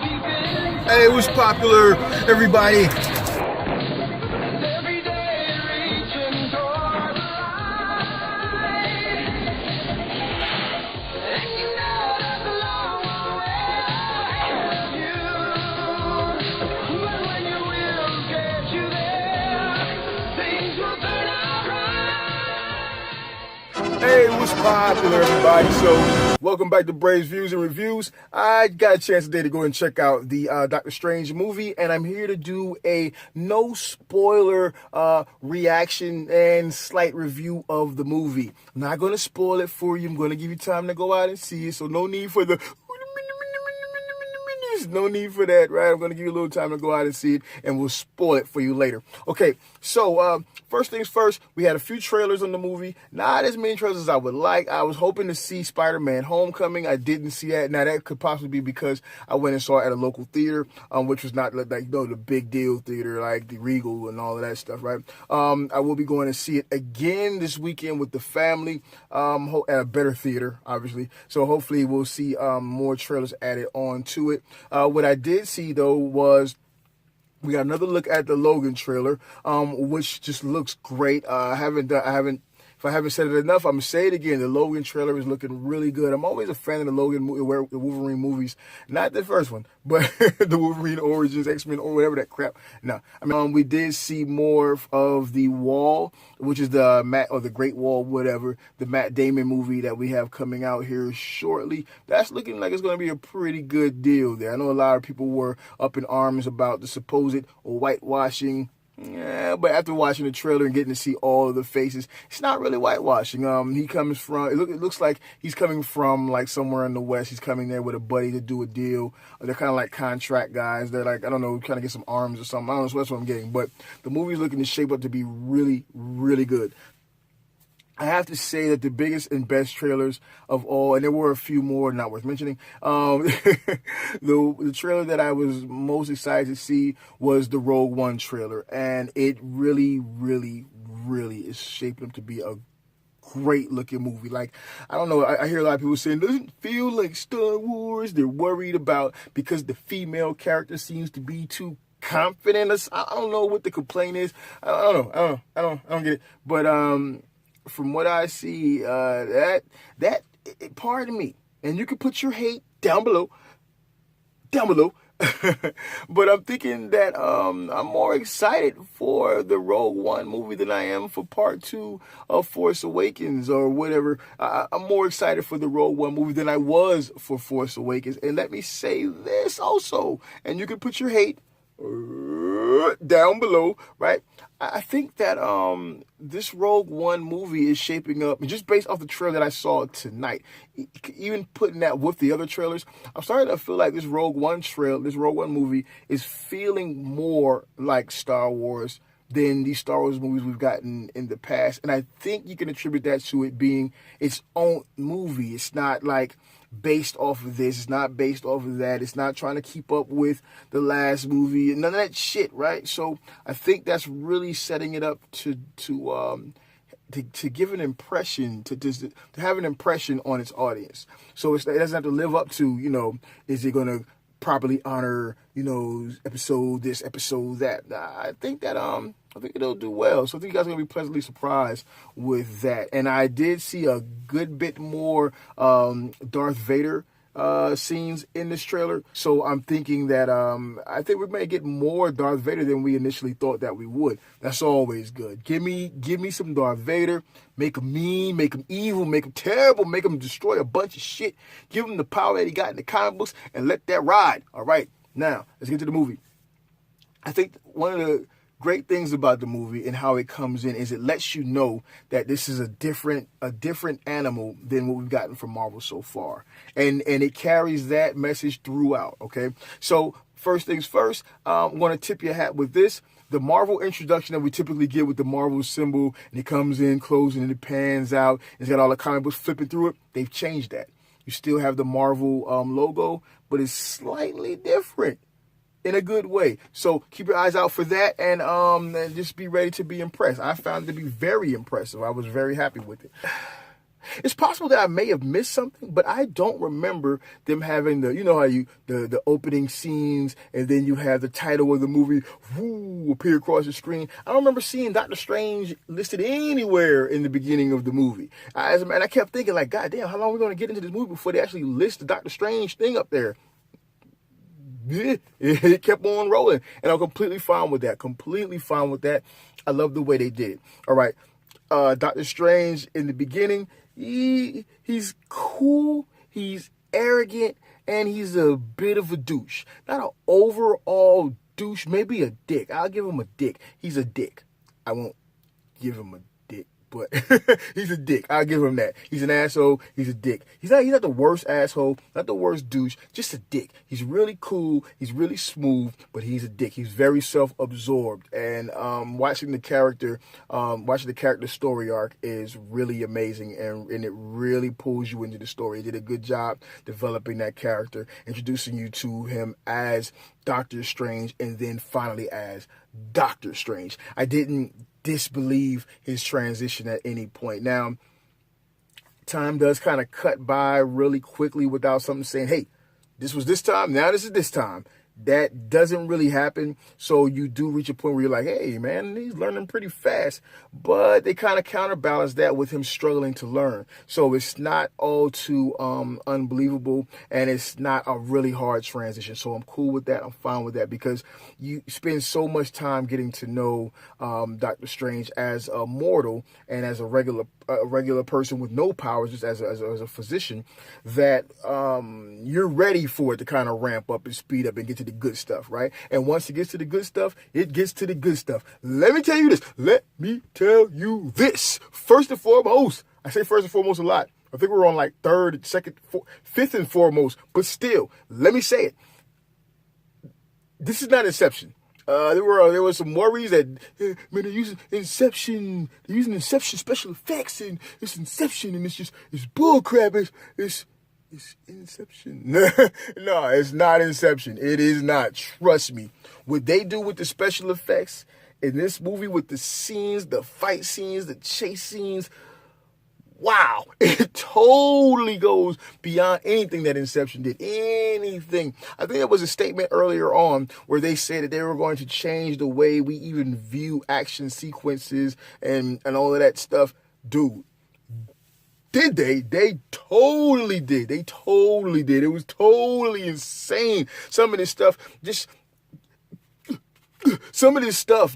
Hey, what's popular, everybody? Hey, what's popular, everybody? So, welcome back to Braves Views and Reviews. I got a chance today to go and check out the Doctor Strange movie, and I'm here to do a no spoiler reaction and slight review of the movie. I'm not going to spoil it for you. I'm going to give you time to go out and see it, so no need for the... No need for that, right? I'm going to give you a little time to go out and see it, and we'll spoil it for you later. Okay, so first things first, we had a few trailers on the movie. Not as many trailers as I would like. I was hoping to see Spider-Man Homecoming. I didn't see that. Now, that could possibly be because I went and saw it at a local theater, which was not like, the big deal theater, like the Regal and all of that stuff, right? I will be going to see it again this weekend with the family at a better theater, obviously. So hopefully we'll see more trailers added on to it. What I did see, though, was we got another look at the Logan trailer, which just looks great. If I haven't said it enough, I'm going to say it again. The Logan trailer is looking really good. I'm always a fan of the Wolverine movies. Not the first one, but the Wolverine Origins, X-Men, or whatever that crap. No, I mean, we did see more of The Wall, which is the Great Wall, whatever, the Matt Damon movie that we have coming out here shortly. That's looking like it's going to be a pretty good deal there. I know a lot of people were up in arms about the supposed whitewashing. Yeah, but after watching the trailer and getting to see all of the faces, it's not really whitewashing. He comes from, it looks like he's coming from like somewhere in the West. He's coming there with a buddy to do a deal. They're kind of like contract guys. They're like, I don't know, trying to get some arms or something. I don't know, so that's what I'm getting. But the movie's looking to shape up to be really, really good. I have to say that the biggest and best trailers of all, and there were a few more not worth mentioning, the trailer that I was most excited to see was the Rogue One trailer. And it really, really, really is shaping up to be a great looking movie. Like, I don't know, I hear a lot of people saying, doesn't feel like Star Wars. They're worried about because the female character seems to be too confident. I don't know what the complaint is. I don't get it. But, from what I see, pardon me, and you can put your hate down below, but I'm thinking that I'm more excited for the Rogue One movie than I am for Part 2 of Force Awakens or whatever. I'm more excited for the Rogue One movie than I was for Force Awakens. And let me say this also, and you can put your hate down below, right? I think that this Rogue One movie is shaping up, and just based off the trailer that I saw tonight, even putting that with the other trailers, I'm starting to feel like this Rogue One movie is feeling more like Star Wars than these Star Wars movies we've gotten in the past. And I think you can attribute that to it being its own movie. It's not like based off of this. It's not based off of that. It's not trying to keep up with the last movie. None of that shit, right? So I think that's really setting it up to give an impression, to have an impression on its audience. So it doesn't have to live up to, is it going to properly honor, episode this, episode that. I think it'll do well. So I think you guys are going to be pleasantly surprised with that. And I did see a good bit more Darth Vader scenes in this trailer. So I'm thinking that I think we may get more Darth Vader than we initially thought that we would. That's always good. Give me some Darth Vader. Make him mean, make him evil, make him terrible, make him destroy a bunch of shit. Give him the power that he got in the comic books and let that ride. All right. Now, let's get to the movie. I think one of the great things about the movie and how it comes in is it lets you know that this is a different animal than what we've gotten from Marvel so far. And it carries that message throughout, okay? So, first things first, I'm going to tip your hat with this. The Marvel introduction that we typically get with the Marvel symbol, and it comes in close and it pans out, it's got all the comic books flipping through it, they've changed that. You still have the Marvel logo, but it's slightly different in a good way. So keep your eyes out for that, and just be ready to be impressed. I found it to be very impressive. I was very happy with it. It's possible that I may have missed something, but I don't remember them having the, you know how the opening scenes and then you have the title of the movie whoo, appear across the screen. I don't remember seeing Doctor Strange listed anywhere in the beginning of the movie. As a man, I kept thinking like, God damn, how long are we going to get into this movie before they actually list the Doctor Strange thing up there? It kept on rolling, and I'm completely fine with that. Completely fine with that. I love the way they did it. All right, Doctor Strange in the beginning, he's cool, he's arrogant, and he's a bit of a douche. Not an overall douche, maybe a dick. I'll give him a dick. He's a dick. I won't give him a dick, but he's a dick. I'll give him that. He's an asshole. He's a dick. He's not the worst asshole, not the worst douche, just a dick. He's really cool. He's really smooth, but he's a dick. He's very self-absorbed. And watching the character story arc is really amazing, and it really pulls you into the story. It did a good job developing that character, introducing you to him as Doctor Strange, and then finally as Doctor Strange. I didn't disbelieve his transition at any point. Now, time does kind of cut by really quickly without something saying, hey, this was this time, now this is this time. That doesn't really happen. So you do reach a point where you're like, hey, man, he's learning pretty fast. But they kind of counterbalance that with him struggling to learn. So it's not all too unbelievable, and it's not a really hard transition. So I'm cool with that. I'm fine with that, because you spend so much time getting to know Doctor Strange as a mortal and as a regular person with no powers, just as a physician, that you're ready for it to kind of ramp up and speed up and get to the good stuff, right? And once it gets to the good stuff, it gets to the good stuff. Let me tell you this. First and foremost, I say first and foremost a lot. I think we're on like third, second, fifth and foremost, but still, let me say it. This is not Inception. There were some worries that, man, they're using Inception special effects, and it's Inception, and it's bullcrap. It's Inception. No, it's not Inception. It is not. Trust me. What they do with the special effects in this movie, with the scenes, the fight scenes, the chase scenes, wow, it totally goes beyond anything that Inception did. Anything. I think there was a statement earlier on where they said that they were going to change the way we even view action sequences and all of that stuff. Dude, did they? They totally did. They totally did. It was totally insane. Some of this stuff,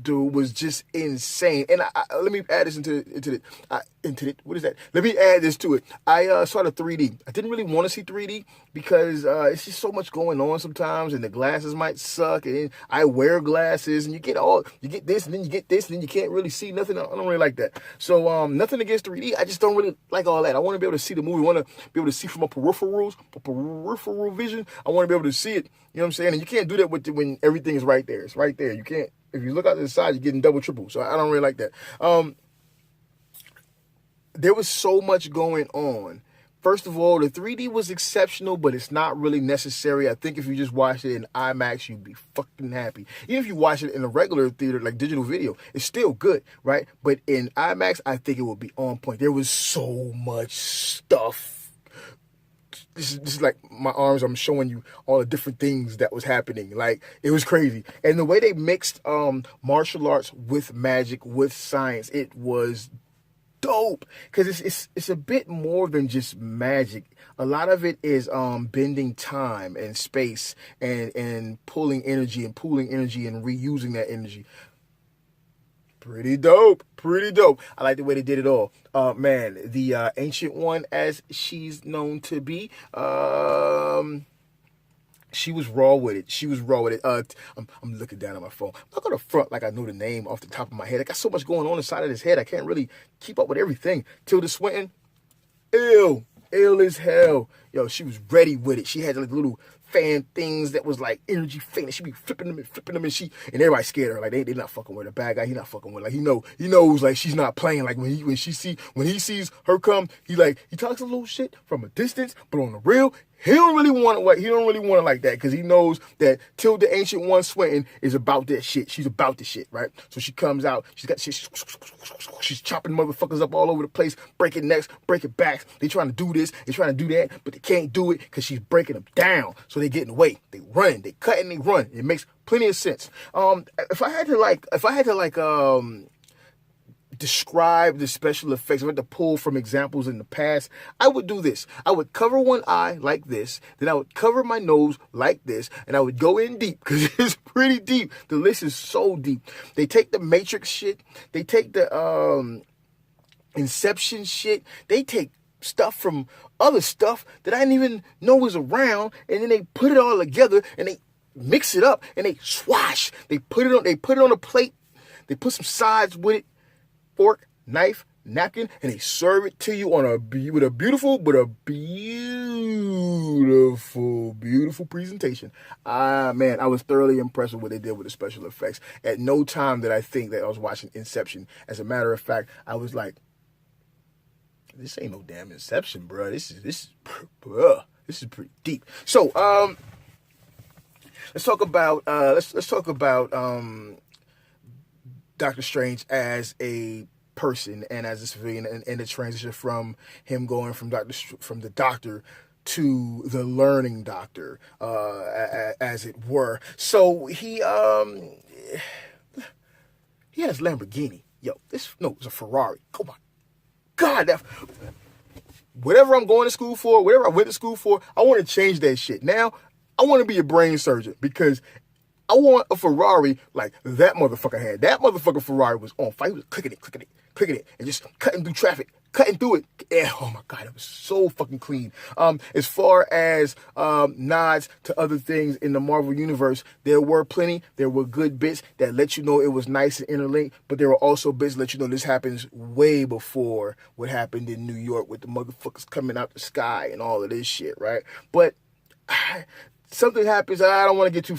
dude, was just insane. And let me add this into it. What is that? Let me add this to it. I saw the 3D. I didn't really want to see 3D because it's just so much going on sometimes, and the glasses might suck. And I wear glasses, and you get this, and then you get this, and then you can't really see nothing. I don't really like that. So nothing against 3D. I just don't really like all that. I want to be able to see the movie. I want to be able to see from a peripheral vision. I want to be able to see it. You know what I'm saying? And you can't do that when everything is right there. It's right there. You can't. If you look out to the side, you're getting double, triple. So I don't really like that. There was so much going on. First of all, the 3D was exceptional, but it's not really necessary. I think if you just watch it in IMAX, you'd be fucking happy. Even if you watch it in a regular theater, like digital video, it's still good, right? But in IMAX, I think it would be on point. There was so much stuff. This is like my arms. I'm showing you all the different things that was happening. Like, it was crazy. And the way they mixed martial arts with magic, with science, it was dope, because it's a bit more than just magic. A lot of it is bending time and space and pulling energy and reusing that energy. Pretty dope. I like the way they did it all. Man, the Ancient One, as she's known to be, she was raw with it. I'm looking down at my phone. I'm not going to front like I know the name off the top of my head. I got so much going on inside of this head, I can't really keep up with everything. Tilda Swinton, ill as hell. Yo, she was ready with it. She had like little fan things that was like energy fan, and she be flipping them, and everybody scared of her. Like they not fucking with her. Bad guy, he not fucking with her. Like he knows like she's not playing. Like when he sees her come, he talks a little shit from a distance, but on the real, he don't really want it like that, because he knows that Tilda Ancient One Swinton is about that shit. She's about the shit, right? So she comes out, she's chopping motherfuckers up all over the place, breaking necks, breaking backs. They trying to do this, they trying to do that, but they can't do it because she's breaking them down. So they get in the way. They run, they cut and they run. It makes plenty of sense. If I had to describe the special effects, if I had to pull from examples in the past, I would do this. I would cover one eye like this, then I would cover my nose like this, and I would go in deep, because it's pretty deep. The list is so deep. They take the Matrix shit, they take the Inception shit, they take stuff from other stuff that I didn't even know was around, and then they put it all together, and they mix it up, and they swash. They put it on a plate, they put some sides with it, fork, knife, napkin, and they serve it to you with a beautiful presentation. Man, I was thoroughly impressed with what they did with the special effects. At no time did I think that I was watching Inception. As a matter of fact, I was like, this ain't no damn Inception, bro. This is pretty deep. So, let's talk about Doctor Strange as a person and as a civilian, and the transition from him going from the doctor to the learning doctor, as it were. So he has Lamborghini. It's a Ferrari. Oh my God, whatever I'm going to school for, whatever I went to school for, I want to change that shit. Now, I want to be a brain surgeon, because I want a Ferrari like that motherfucker had. That motherfucker Ferrari was on fire. He was clicking it, and just cutting through traffic, cutting through it. Yeah, oh my God, it was so fucking clean. As far as nods to other things in the Marvel Universe, there were plenty. There were good bits that let you know it was nice and interlinked, but there were also bits that let you know this happens way before what happened in New York with the motherfuckers coming out the sky and all of this shit, right? But something happens. I don't want to get too.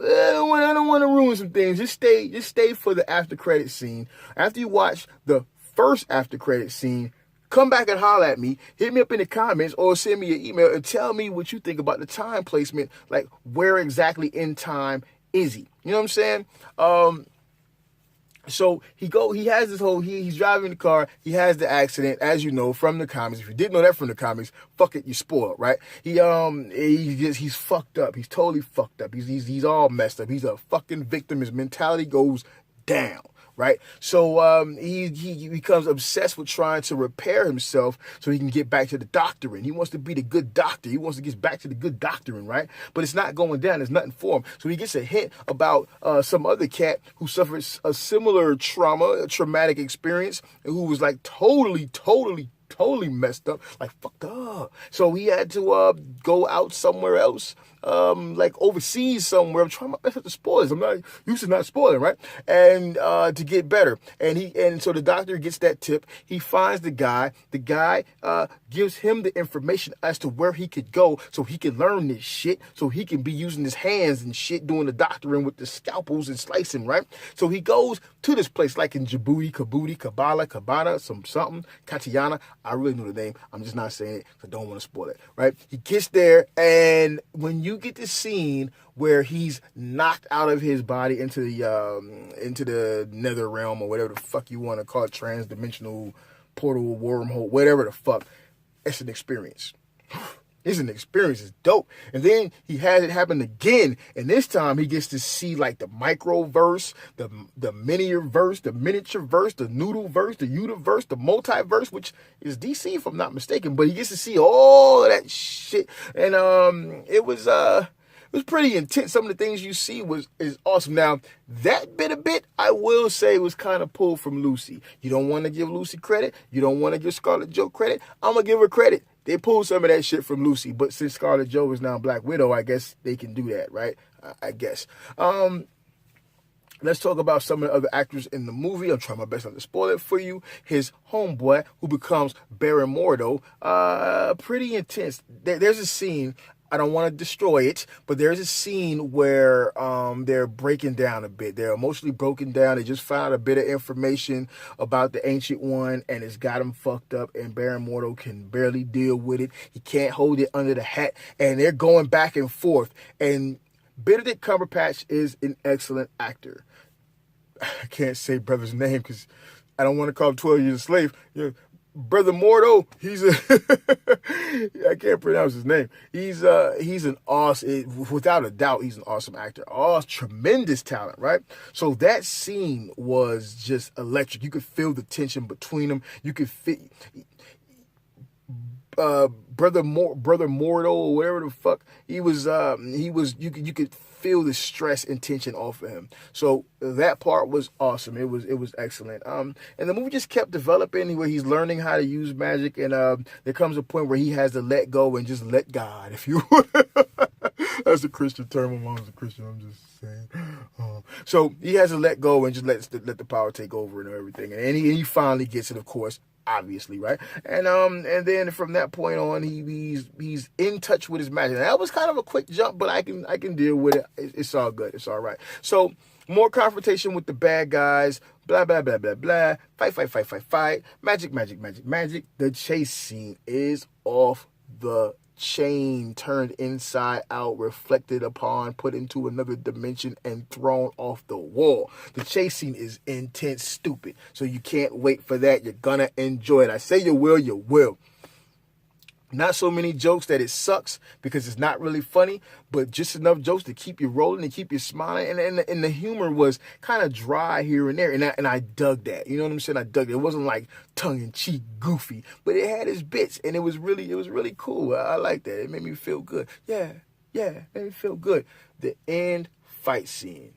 I don't want to ruin some things. Just stay for the after credit scene. After you watch the first after credit scene, come back and holler at me. Hit me up in the comments or send me an email and tell me what you think about the time placement. Like, where exactly in time is he? You know what I'm saying? So he has this he's driving the car, he has the accident, as you know from the comics. If you didn't know that from the comics, fuck it, you spoiled, right? He's fucked up. He's totally fucked up. He's all messed up. He's a fucking victim. His mentality goes down, right? So he becomes obsessed with trying to repair himself so he can get back to the doctoring. He wants to be the good doctor. He wants to get back to the good doctoring, right? But it's not going down. There's nothing for him. So he gets a hint about some other cat who suffered a similar traumatic experience, and who was like totally messed up, like fucked up. So he had to go out somewhere else, like overseas somewhere. I'm trying my best not to spoil. I'm not used to not spoiling, right? And to get better. And so the doctor gets that tip. He finds the guy. The guy gives him the information as to where he could go, so he can learn this shit, so he can be using his hands and shit, doing the doctoring with the scalpels and slicing, right? So he goes to this place, like in Djibouti, Kabbalah, Cabana, something, Katiana. I really know the name. I'm just not saying it because I don't want to spoil it, right? He gets there, and when you get the scene where he's knocked out of his body into the nether realm, or whatever the fuck you want to call it, transdimensional portal, wormhole, whatever the fuck, it's an experience. It's an experience. It's dope. And then he has it happen again. And this time he gets to see like the microverse, the miniature verse, the noodle verse, the universe, the multiverse, which is DC if I'm not mistaken. But he gets to see all of that shit. And it was pretty intense. Some of the things you see is awesome. Now, that bit, I will say, was kind of pulled from Lucy. You don't want to give Lucy credit. You don't want to give Scarlett Jo credit. I'm going to give her credit. They pulled some of that shit from Lucy. But since Scarlett Jo is now Black Widow, I guess they can do that, right? I guess. Let's talk about some of the other actors in the movie. I'm trying my best not to spoil it for you. His homeboy, who becomes Baron Mordo, pretty intense. There's a scene. I don't want to destroy it, but there's a scene where they're breaking down a bit. They're emotionally broken down. They just found out a bit of information about the Ancient One, and it's got them fucked up, and Baron Mordo can barely deal with it. He can't hold it under the hat, and they're going back and forth. And Benedict Cumberbatch is an excellent actor. I can't say brother's name because I don't want to call him 12 Years a Slave. You know, Brother Mordo, he's a I can't pronounce his name. He's an awesome, without a doubt, he's an awesome actor. Tremendous talent, right? So that scene was just electric. You could feel the tension between them. You could feel Brother Mordo or whatever the fuck he was. You could feel the stress and tension off of him. So that part was awesome. It was excellent. And the movie just kept developing where he's learning how to use magic, and there comes a point where he has to let go and just let God, if you would. That's a Christian term. My mom's a Christian. I'm just saying. So he has to let go and just let the power take over and everything. And he finally gets it, of course. Obviously, right? And then from that point on, he's in touch with his magic. And that was kind of a quick jump, but I can deal with it. It's all good. It's all right. So more confrontation with the bad guys. Blah blah blah blah blah. Fight. Magic. The chase scene is off the chain, turned inside out, reflected upon, put into another dimension, and thrown off the wall. The chase scene is intense, stupid. So you can't wait for that. You're gonna enjoy it. I say you will, you will. Not so many jokes that it sucks because it's not really funny, but just enough jokes to keep you rolling and keep you smiling. And the humor was kind of dry here and there, and I dug that. You know what I'm saying? I dug it. It wasn't like tongue in cheek, goofy, but it had its bits, and it was really cool. I like that. It made me feel good. Yeah, it made me feel good. The end fight scene.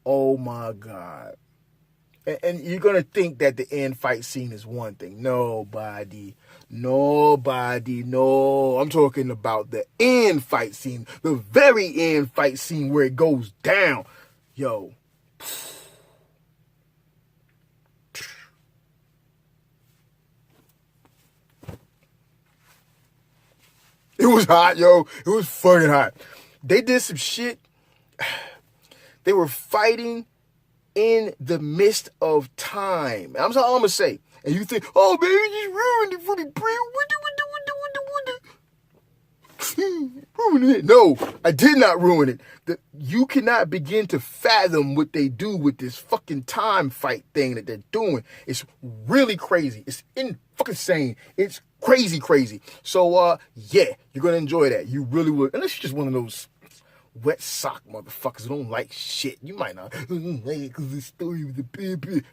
Oh my God. And you're going to think that the end fight scene is one thing. Nobody. No. I'm talking about the end fight scene. The very end fight scene where it goes down. Yo. It was hot, yo. It was fucking hot. They did some shit. They were fighting in the midst of time. That's all I'm gonna say. And you think, oh man, you just ruined it for me, bro. Ruined it. No, I did not ruin it. You cannot begin to fathom what they do with this fucking time fight thing that they're doing. It's really crazy. It's fucking insane. It's crazy. So yeah, you're gonna enjoy that. You really would. Unless you're just one of those wet sock motherfuckers who don't like shit. You might not like it because the story with the baby.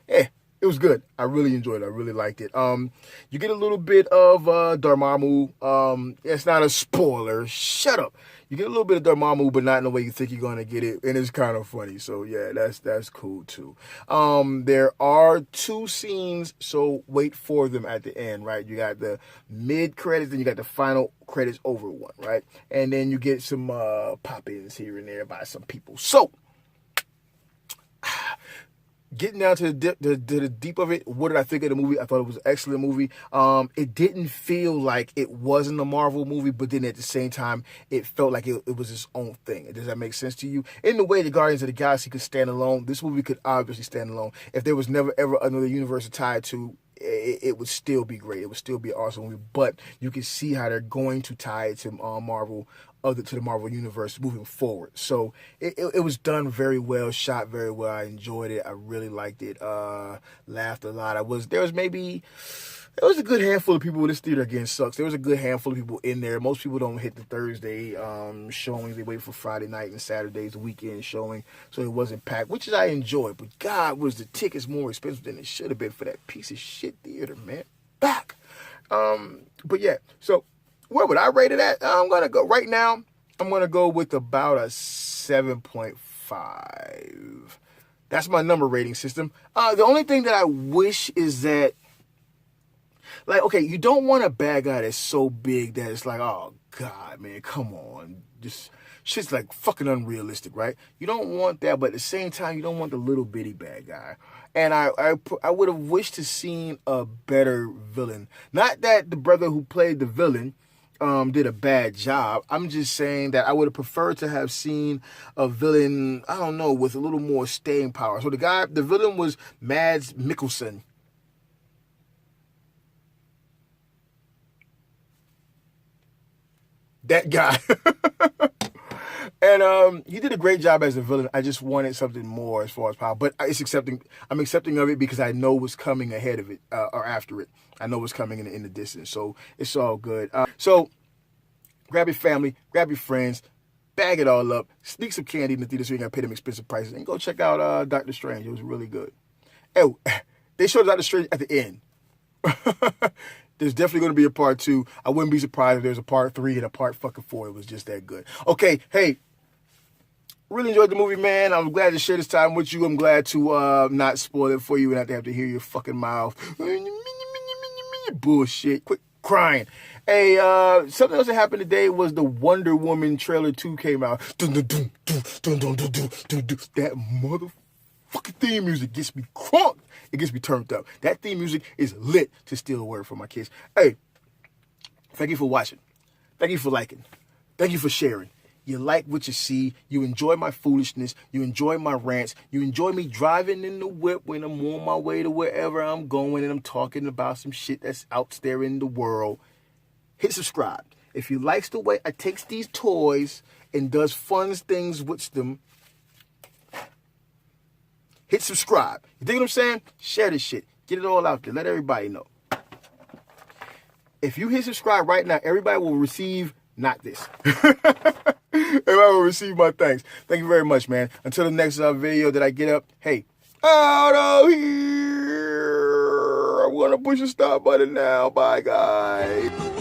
Yeah, it was good. I really enjoyed it. I really liked it. You get a little bit of Dormammu. It's not a spoiler. Shut up. You get a little bit of Dormammu, but not in the way you think you're gonna get it, and it's kind of funny. So yeah, that's cool too. There are 2 scenes, so wait for them at the end, right? You got the mid credits, then you got the final credits over one, right? And then you get some pop-ins here and there by some people. So getting down to the deep of it, what did I think of the movie? I thought it was an excellent movie. It didn't feel like it wasn't a Marvel movie, but then at the same time, it felt like it was its own thing. Does that make sense to you? In the way the Guardians of the Galaxy could stand alone, this movie could obviously stand alone. If there was never ever another universe to tie it to, it would still be great. It would still be an awesome movie. But you can see how they're going to tie it to Marvel, to the Marvel Universe moving forward. So it was done very well, shot very well. I enjoyed it. I really liked it. Laughed a lot. There was a good handful of people. This theater again sucks. There was a good handful of people in there. Most people don't hit the Thursday showings. They wait for Friday night and Saturday's the weekend showing. So it wasn't packed, which I enjoyed. But God, was the tickets more expensive than it should have been for that piece of shit theater, man. Back. But yeah, so where would I rate it at? I'm going to go right now. I'm going to go with about a 7.5. That's my number rating system. The only thing that I wish is that, like, okay, you don't want a bad guy that's so big that it's like, oh, God, man, come on. Just shit's like fucking unrealistic, right? You don't want that, but at the same time, you don't want the little bitty bad guy. And I would have wished to seen a better villain. Not that the brother who played the villain did a bad job. I'm just saying that I would have preferred to have seen a villain, I don't know, with a little more staying power. So the villain was Mads Mikkelsen. That guy. And he did a great job as a villain. I just wanted something more as far as power. But I'm accepting of it because I know what's coming ahead of it, or after it. I know what's coming in the distance. So it's all good. So grab your family, grab your friends, bag it all up, sneak some candy in the theater so you ain't got to pay them expensive prices, and go check out Doctor Strange. It was really good. Oh, they showed Doctor Strange at the end. There's definitely going to be a part 2. I wouldn't be surprised if there's a part 3 and a part fucking 4. It was just that good. Okay, hey, really enjoyed the movie, man. I'm glad to share this time with you. I'm glad to not spoil it for you and not have to hear your fucking mouth. Bullshit. Quit crying. Hey, something else that happened today was the Wonder Woman trailer 2 came out. That motherfucking theme music gets me crunk. It gets me turned up. That theme music is lit, to steal a word from my kids. Hey, thank you for watching. Thank you for liking. Thank you for sharing. You like what you see. You enjoy my foolishness. You enjoy my rants. You enjoy me driving in the whip when I'm on my way to wherever I'm going and I'm talking about some shit that's out there in the world. Hit subscribe. If you likes the way I takes these toys and does fun things with them, hit subscribe. You dig what I'm saying? Share this shit. Get it all out there. Let everybody know. If you hit subscribe right now, everybody will receive not this. Everybody will receive my thanks. Thank you very much, man. Until the next video that I get up, hey, out of here. I'm going to push the stop button now. Bye, guys.